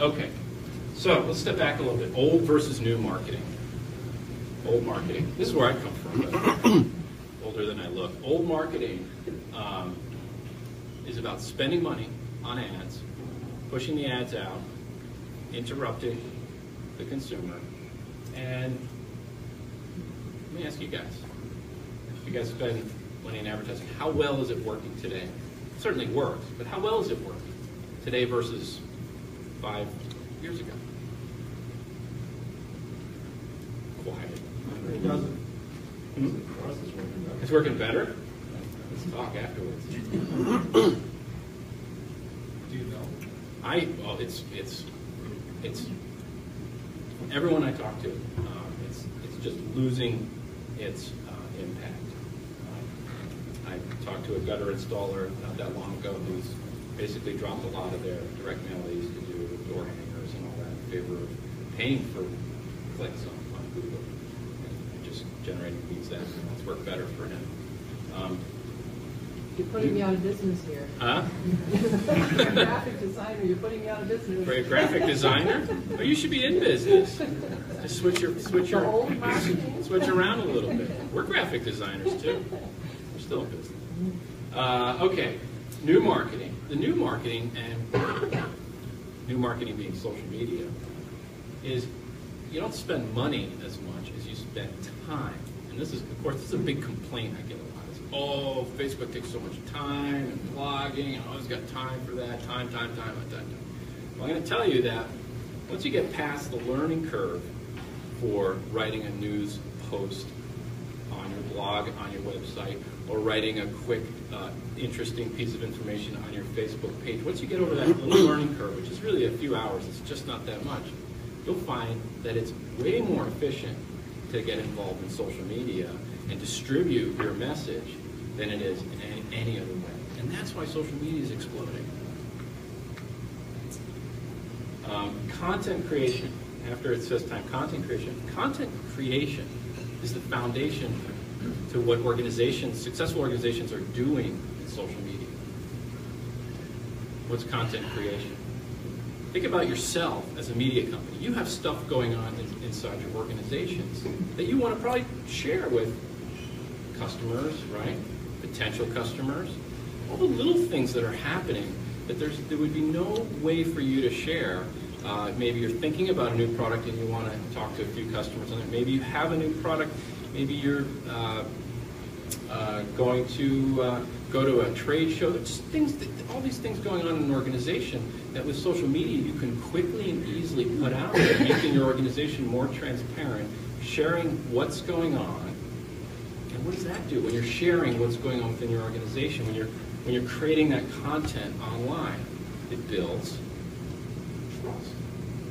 Okay, so let's step back a little bit. Old versus new marketing. Old marketing. This is where I come from, but older than I look. Old marketing is about spending money on ads, pushing the ads out, interrupting the consumer. And let me ask you guys, if you guys spend money in advertising, how well is it working today? It certainly works, but how well is it working today versus 5 years ago? Quiet. It doesn't. Hmm? For us, it's working better. It's working better? Let's talk afterwards. Do you know? Well, it's everyone I talk to, it's just losing its impact. I talked to a gutter installer not that long ago who's basically dropped a lot of their direct mail they used to do with door hangers and all that in favor of paying for clicks on Google and just generating leads that's worked better for him. You're putting me out of business here. Huh? You're a graphic designer, you're putting me out of business. For a graphic designer? Oh, you should be in business. Just switch around a little bit. We're graphic designers too. We're still in business. Okay, new marketing. The new marketing, and new marketing being social media, is you don't spend money as much as you spend time. And this is, of course, this is a big complaint I get a lot. Oh, Facebook takes so much time and blogging, and I always got time for that, time. Well, I'm going to tell you that once you get past the learning curve for writing a news post on your blog, on your website, or writing a quick, interesting piece of information on your Facebook page, once you get over that little learning curve, which is really a few hours, it's just not that much, you'll find that it's way more efficient to get involved in social media and distribute your message than it is in any other way. And that's why social media is exploding. Content creation. After it says time, content creation. Content creation is the foundation to what successful organizations are doing in social media. What's content creation? Think about yourself as a media company. You have stuff going on inside your organizations that you want to probably share with customers, right? Potential customers. All the little things that are happening that there would be no way for you to share. Maybe you're thinking about a new product and you want to talk to a few customers on it. Maybe you have a new product. Maybe you're going to go to a trade show. There's just all these things going on in an organization that with social media you can quickly and easily put out there, making your organization more transparent, sharing what's going on. And what does that do when you're sharing what's going on within your organization? When you're creating that content online, it builds trust,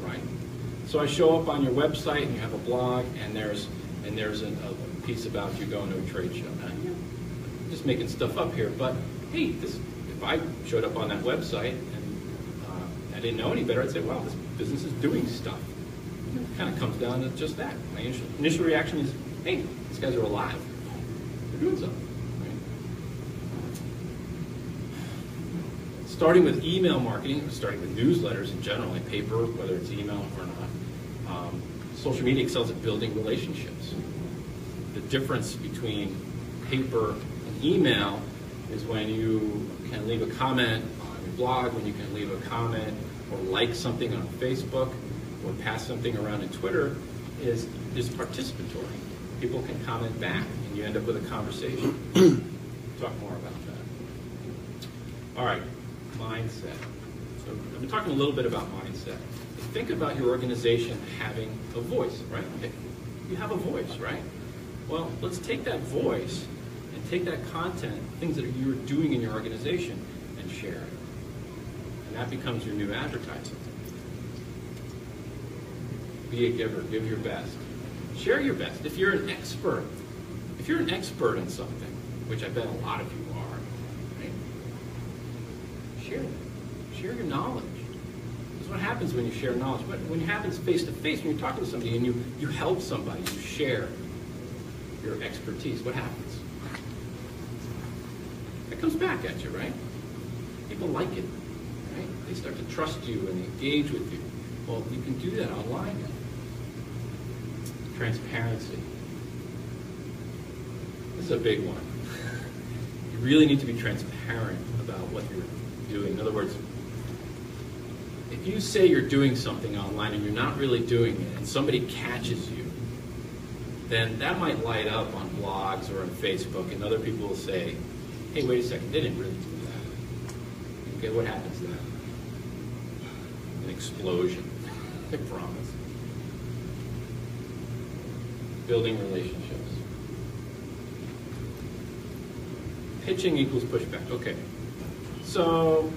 right? So I show up on your website and you have a blog and there's a piece about you going to a trade show. Now, I'm just making stuff up here, but hey, if I showed up on that website and I didn't know any better, I'd say, wow, this business is doing stuff. It kind of comes down to just that. My initial reaction is, hey, these guys are alive. They're doing something. Right? Starting with email marketing, starting with newsletters in general, like paper, whether it's email or not, social media excels at building relationships. The difference between paper and email is when you can leave a comment on your blog, when you can leave a comment or like something on Facebook or pass something around in Twitter is participatory. People can comment back and you end up with a conversation. Talk more about that. All right, mindset. So I've been talking a little bit about mindset. Think about your organization having a voice, right? You have a voice, right? Well, let's take that voice and take that content, things that you're doing in your organization, and share it. And that becomes your new advertising. Be a giver, give your best. Share your best. If you're an expert in something, which I bet a lot of you are, right? Share it. Share your knowledge. What happens when you share knowledge? When it happens face-to-face, when you're talking to somebody and you help somebody, you share your expertise, what happens? It comes back at you, right? People like it, right? They start to trust you and engage with you. Well, you can do that online now. Transparency. This is a big one. You really need to be transparent about what you're doing. In other words, if you say you're doing something online and you're not really doing it, and somebody catches you, then that might light up on blogs or on Facebook, and other people will say, hey, wait a second, they didn't really do that. Okay, what happens then? An explosion, I promise. Building relationships. Pitching equals pushback. Okay, so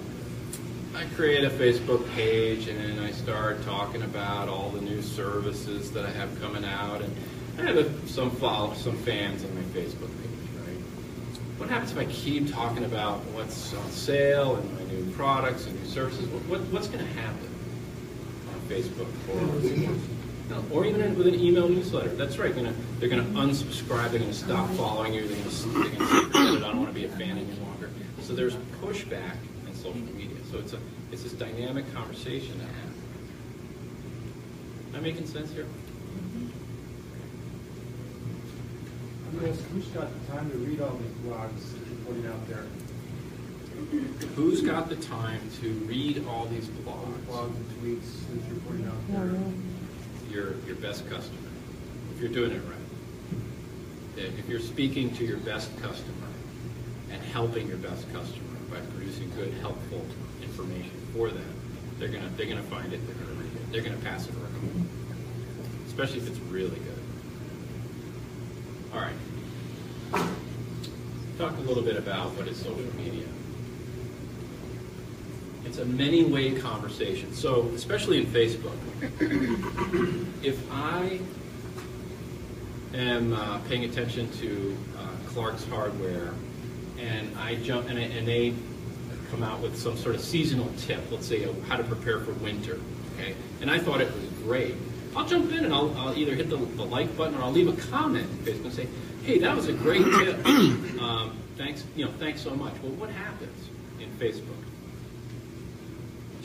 I create a Facebook page and I start talking about all the new services that I have coming out, and I have some fans on my Facebook page, right? What happens if I keep talking about what's on sale and my new products and new services? What's going to happen on Facebook or even with an email newsletter? That's right. They're going to unsubscribe. They're going to stop following you. They're going to say, forget it, I don't want to be a fan any longer. So there's pushback in social media. So it's this dynamic conversation to have. Am I making sense here? Who's got the time to read all these blogs that you're putting out there? Who's got the time to read all these All the blogs? blogs and tweets that you're putting out there? Your best customer, if you're doing it right. If you're speaking to your best customer and helping your best customer by producing good, helpful information for them, they're gonna find it. They're gonna read it. They're gonna pass it around, especially if it's really good. All right. Talk a little bit about what is social media. It's a many-way conversation. So, especially in Facebook, if I am paying attention to Clark's Hardware, and I jump and they come out with some sort of seasonal tip, let's say how to prepare for winter, okay? And I thought it was great. I'll jump in and I'll either hit the like button or I'll leave a comment on Facebook and say, hey, that was a great tip. Thanks so much. Well, what happens in Facebook?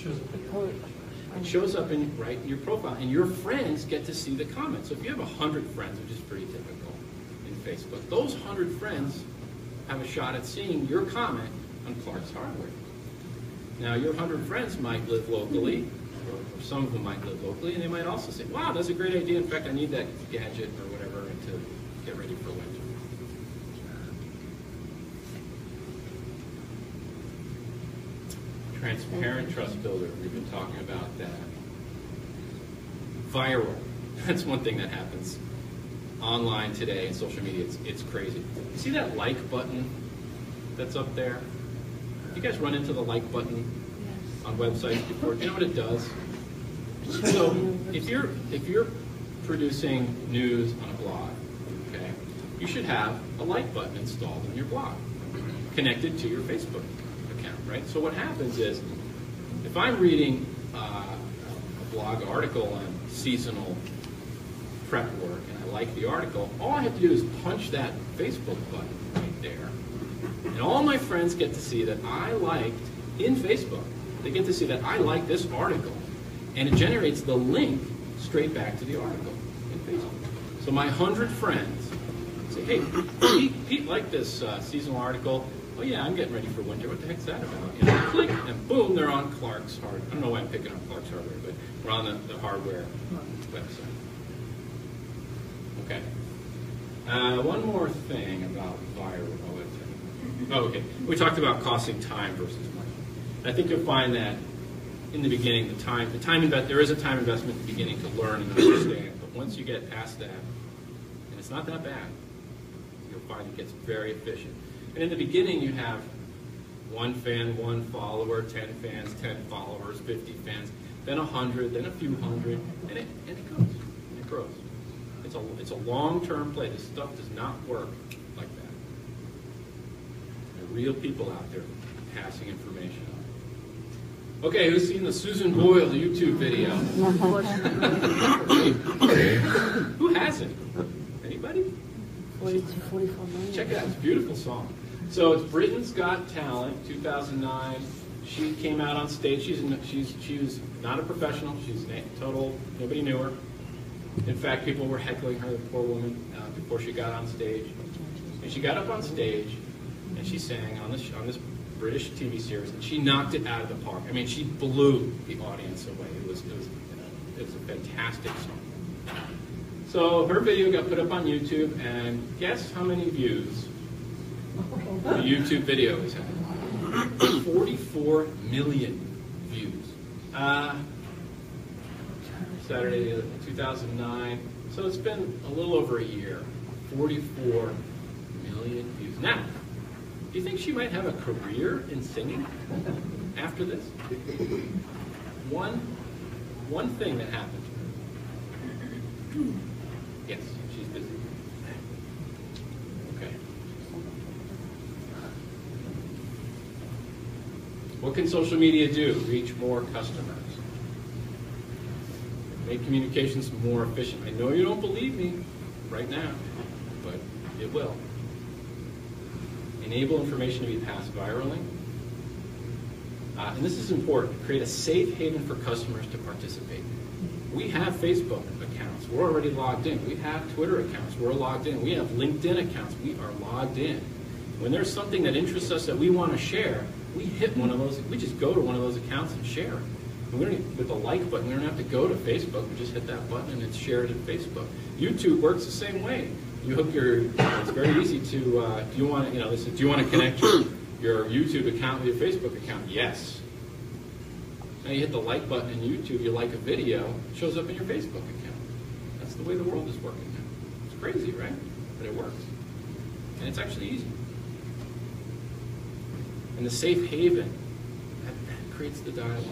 It shows up in your profile, and your friends get to see the comments. So if you have 100 friends, which is pretty typical in Facebook, those 100 friends have a shot at seeing your comment on Clark's Hardware. Now, your 100 friends might live locally, or some of them might live locally, and they might also say, wow, that's a great idea. In fact, I need that gadget or whatever to get ready for winter. Transparent trust builder, we've been talking about that. Viral, that's one thing that happens online today in social media. It's crazy. You see that like button that's up there? You guys run into the like button on websites before? Do you know what it does? So if you're producing news on a blog, okay, you should have a like button installed on your blog, connected to your Facebook account, right? So what happens is, if I'm reading a blog article on seasonal prep work and I like the article, all I have to do is punch that Facebook button right there, and all my friends get to see that I liked in Facebook. They get to see that I like this article, and it generates the link straight back to the article in Facebook. So my 100 friends say, hey, Pete liked this seasonal article. Oh yeah, I'm getting ready for winter. What the heck's that about? And I click, and boom, they're on Clark's Hardware. I don't know why I'm picking up Clark's Hardware, but we're on the hardware website. Okay. One more thing about viral. Okay. We talked about costing time versus money. And I think you'll find that in the beginning, there is a time investment in the beginning to learn and understand. But once you get past that, and it's not that bad, you'll find it gets very efficient. And in the beginning, you have 1 fan, 1 follower, 10 fans, 10 followers, 50 fans, then 100, then a few hundred, and it goes, and it grows. It's a long-term play. This stuff does not work like that. There are real people out there passing information on. Okay, who's seen the Susan Boyle YouTube video? Who hasn't? Anybody? 44 million. Check it out. It's a beautiful song. So it's Britain's Got Talent, 2009. She came out on stage. She was not a professional. She's total, nobody knew her. In fact, people were heckling her, the poor woman, before she got on stage. And she got up on stage, and she sang on this British TV series, and she knocked it out of the park. I mean, she blew the audience away. It was a fantastic song. So her video got put up on YouTube, and guess how many views the YouTube video has had? 44 million views. Saturday, 2009. So it's been a little over a year. 44 million views. Now, do you think she might have a career in singing after this? One thing that happened to her. Yes, she's busy. Okay. What can social media do? Reach more customers. Make communications more efficient. I know you don't believe me right now, but it will. Enable information to be passed virally. And this is important. Create a safe haven for customers to participate. We have Facebook accounts. We're already logged in. We have Twitter accounts. We're logged in. We have LinkedIn accounts. We are logged in. When there's something that interests us that we want to share, we hit one of those. We just go to one of those accounts and share it. And we don't even, with the like button, we don't have to go to Facebook. We just hit that button and it's shared in Facebook. YouTube works the same way. You hook your. It's very easy to. Do you want to? Do you want to connect your YouTube account with your Facebook account? Yes. Now you hit the like button in YouTube. You like a video, it shows up in your Facebook account. That's the way the world is working now. It's crazy, right? But it works, and it's actually easy. And the safe haven that creates the dialogue.